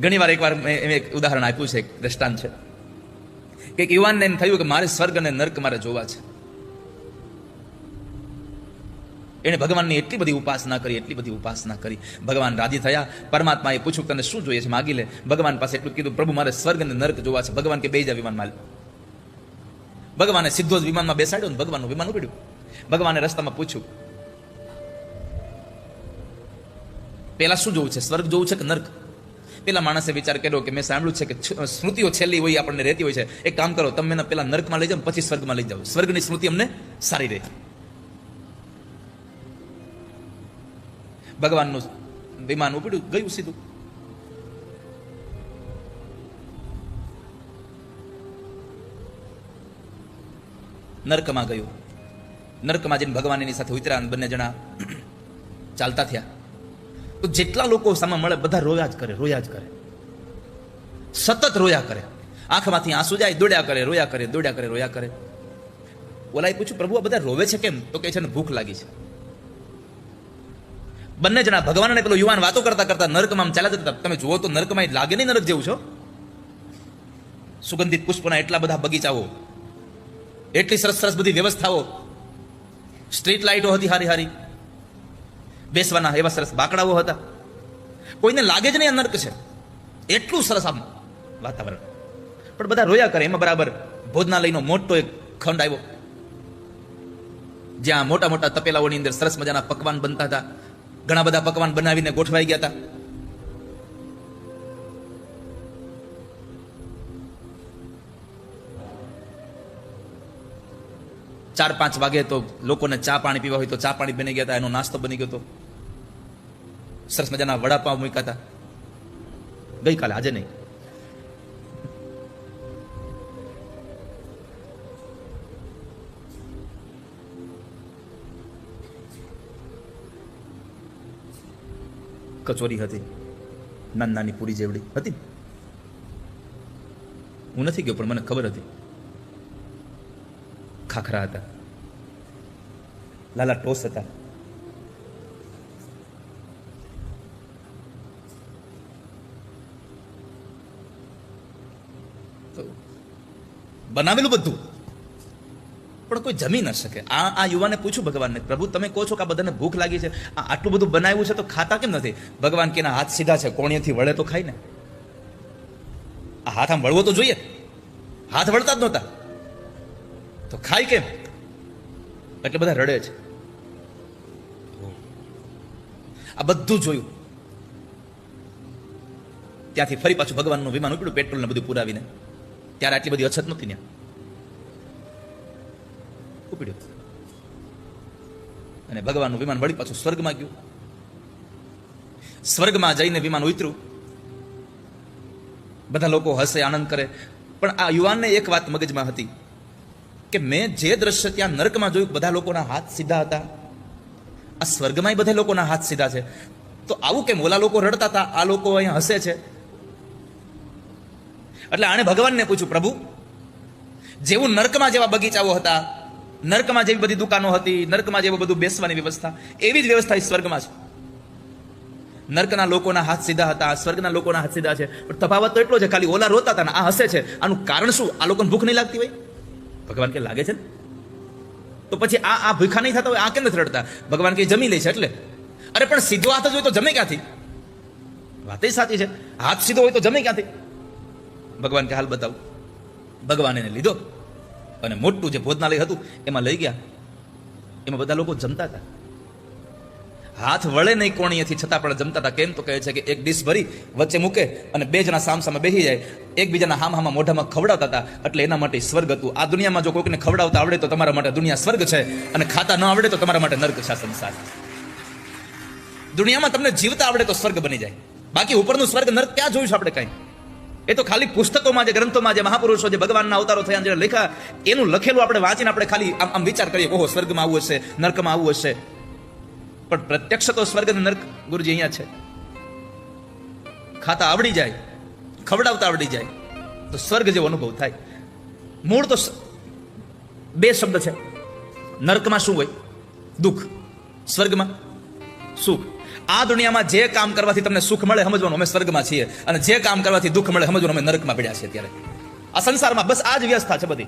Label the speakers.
Speaker 1: ઘણી વાર એકવાર મેં એક ઉદાહરણ આપ્યું છે, એક દ્રષ્ટાંત છે કે એક યુવાનને એમ થયું કે મારે સ્વર્ગ અને નર્ક મારે જોવા છે. એણે ભગવાનની એટલી બધી ઉપાસના કરી, ભગવાન રાજી થયા. પરમાત્માએ પૂછ્યું તને શું જોઈએ છે, માગી લે. ભગવાન પાસે એટલું કીધું, પ્રભુ મારે સ્વર્ગ અને નર્ક જોવા છે. ભગવાન કે બેસી જા વિમાનમાં. ભગવાને સીધો જ વિમાનમાં બેસાડ્યો ને ભગવાનનું વિમાન ઉપડ્યું. ભગવાને રસ્તામાં પૂછ્યું, પેલા શું જોવું છે, સ્વર્ગ જોવું છે કે નર્ક? પેલા માણસે વિચાર કર્યો કે મેં સાંભળ્યું છે કે સ્મૃતિઓ છેલ્લી હોય આપણને રહેતી હોય છે. એક કામ કરો, તમે મને પેલા નર્કમાં લઈ જાઓ, પછી સ્વર્ગમાં લઈ જાઓ. સ્વર્ગની સ્મૃતિ અમને સારી રહે. ભગવાનનું વિમાન ઉપડ્યું, ગયું સીધું. નર્કમાં ગયું. નર્કમાં જઈને ભગવાન એની સાથે ઉતર્યા. બંને જણા ચાલતા થયા. તો જેટલા લોકો સામે મળે બધા રોયા જ કરે, સતત રોયા કરે. આંખમાંથી આંસુ જાય, દોડ્યા કરે, રોયા કરે. ઓલાએ પૂછ્યું, પ્રભુ આ બધા રોવે છે કેમ? તો કહે છે ને ભૂખ લાગી છે. બંને જણા ભગવાન અને પેલો યુવાન વાતો કરતા નર્કમાં ચાલ્યા જતા. તમે જુઓ તો નર્કમાં લાગે નહીં નરક જેવું છો. સુગંધિત પુષ્પના એટલા બધા બગીચાઓ, એટલી સરસ બધી વ્યવસ્થાઓ, સ્ટ્રીટ લાઇટો હતી હારી, બેસવાના એવા સરસ બાકડાઓ હતા. કોઈને લાગે જ નહીં આ નર્ક છે, એટલું સરસ આમ વાતાવરણ. પણ બધા રોયા કરે. એમાં બરાબર ભોજનાલયનો મોટો એક ખંડ આવ્યો, જ્યાં મોટા મોટા તપેલાઓની અંદર સરસ મજાના પકવાન બનતા હતા. ઘણા બધા પકવાન બનાવીને ગોઠવાઈ ગયા હતા. ચાર 5 વાગે તો લોકોને ચા પાણી પીવા હોય તો ચા પાણી બની ગયા હતા. એનો નાસ્તો બની ગયો હતો. સરસ મજાના વડાપાવ મૂક્યા હતા. ગઈકાલે, આજે નહીં. કચોરી હતી, નાની પૂરી જેવડી હતી. હું નથી ગયો પણ મને ખબર હતી. ખાખરા હતા, લાલા ટોસ હતા. બનાવેલું બધું, પણ કોઈ જમી ન શકે. આ યુવાને પૂછ્યું ભગવાનને, પ્રભુ તમે કહો છો કે આ બધાને ભૂખ લાગી છે, આટલું બધું બનાવ્યું છે તો ખાતા કેમ નથી? ભગવાન કે હાથ સીધા છે, કોણીએથી વળે તો ખાય ને. આ હાથ આમ વળવો તો જોઈએ, હાથ વળતા જ નહોતા તો ખાય કેમ? એટલે બધા રડે છે. આ બધું જોયું. ત્યાંથી ફરી પાછું ભગવાનનું વિમાન ઉપડ્યું, પેટ્રોલ ને બધું પુરાવીને. ત્યારે આટલી બધી અછત નહોતી ત્યાં. ઉપડ્યું અને ભગવાનનું વિમાન વળી પાછું સ્વર્ગમાં ગયું. સ્વર્ગમાં જઈને વિમાન ઉતર્યું. બધા લોકો હસે, આનંદ કરે. પણ આ યુવાનને એક વાત મગજમાં હતી કે મેં જે દ્રશ્ય ત્યાં નર્કમાં જોયું, બધા લોકોના હાથ સીધા હતા. આ સ્વર્ગમાં બધા લોકોના હાથ સીધા છે. તો આવું કેમ? ઓલા લોકો રડતા હતા, આ લોકો અહીંયા હસે છે. એટલે આણે ભગવાનને પૂછ્યું, પ્રભુ જેવું નર્કમાં જેવા બગીચાઓ હતા, નર્કમાં જેવી બધી દુકાનો હતી, નર્કમાં જેવું બધું બેસવાની વ્યવસ્થા, એવી જ વ્યવસ્થા સ્વર્ગમાં છે. નર્કના લોકોના હાથ સીધા હતા, સ્વર્ગના લોકોના હાથ સીધા છે. પણ તફાવત તો એટલો છે, ખાલી ઓલા રોતા હતા ને આ હસે છે. આનું કારણ શું? આ લોકોને ભૂખ નહીં લાગતી હોય? ભગવાન કે લાગે છે ને. તો પછી આ ભૂખા નહીં થતા હોય, આ કેમ નથી રડતા? ભગવાન કે જમી લે છે એટલે. અરે પણ સીધો હાથ જ હોય તો જમે ક્યાંથી? વાત સાચી છે, હાથ સીધો હોય તો જમે ક્યાંથી? ભગવાન કે હાલ બતાવું. ભગવાન એને લીધો અને મોટું જે ભોજનાલય હતું એમાં લઈ ગયા. એમાં બધા લોકો જમતા હતા. હાથ વળે નહીં કોણીએથી, છતાં પણ જમતા હતા. કેમ? તો કહે છે કે એક ડીશ ભરી વચ્ચે મૂકે અને બે જણા સામસામે બેસી જાય, એકબીજાના હામાં મોઢામાં ખવડાવતા હતા. એટલે એના માટે સ્વર્ગ હતું. આ દુનિયામાં જો કોઈકને ખવડાવતા આવડે તો તમારા માટે દુનિયા સ્વર્ગ છે, અને ખાતા ન આવડે તો તમારા માટે નર્ક છે સંસાર. દુનિયામાં તમને જીવતા આવડે તો સ્વર્ગ બની જાય. બાકી ઉપરનું સ્વર્ગ નર્ક ક્યાં જોયું છે આપણે? કઈ. એ તો ખાલી પુસ્તકોમાં, જે ગ્રંથોમાં, જે મહાપુરુષો, જે ભગવાનના અવતારો થયા, જે લખ્યા, એનું લખેલું આપણે વાંચીને આપણે ખાલી આમ વિચાર કરીએ, ઓહો સ્વર્ગમાં આવું હશે, નર્કમાં આવું હશે. પણ પ્રત્યક્ષ તો સ્વર્ગ અને નર્ક ગુરુજી અહીંયા છે. ખાતા આવડી જાય, ખવડાવતા આવડી જાય તો સ્વર્ગ જેવો અનુભવ થાય. મૂળ તો બે શબ્દ છે. નર્કમાં શું હોય? દુઃખ. સ્વર્ગમાં સુખ. આ દુનિયામાં જે કામ કરવાથી તમને સુખ મળે સમજવાનું અમે સ્વર્ગમાં છીએ, અને જે કામ કરવાથી દુઃખ મળે સમજવાનું અમે નરકમાં પડ્યા છીએ અત્યારે. આ સંસારમાં બસ આ જ વ્યવસ્થા છે બધી.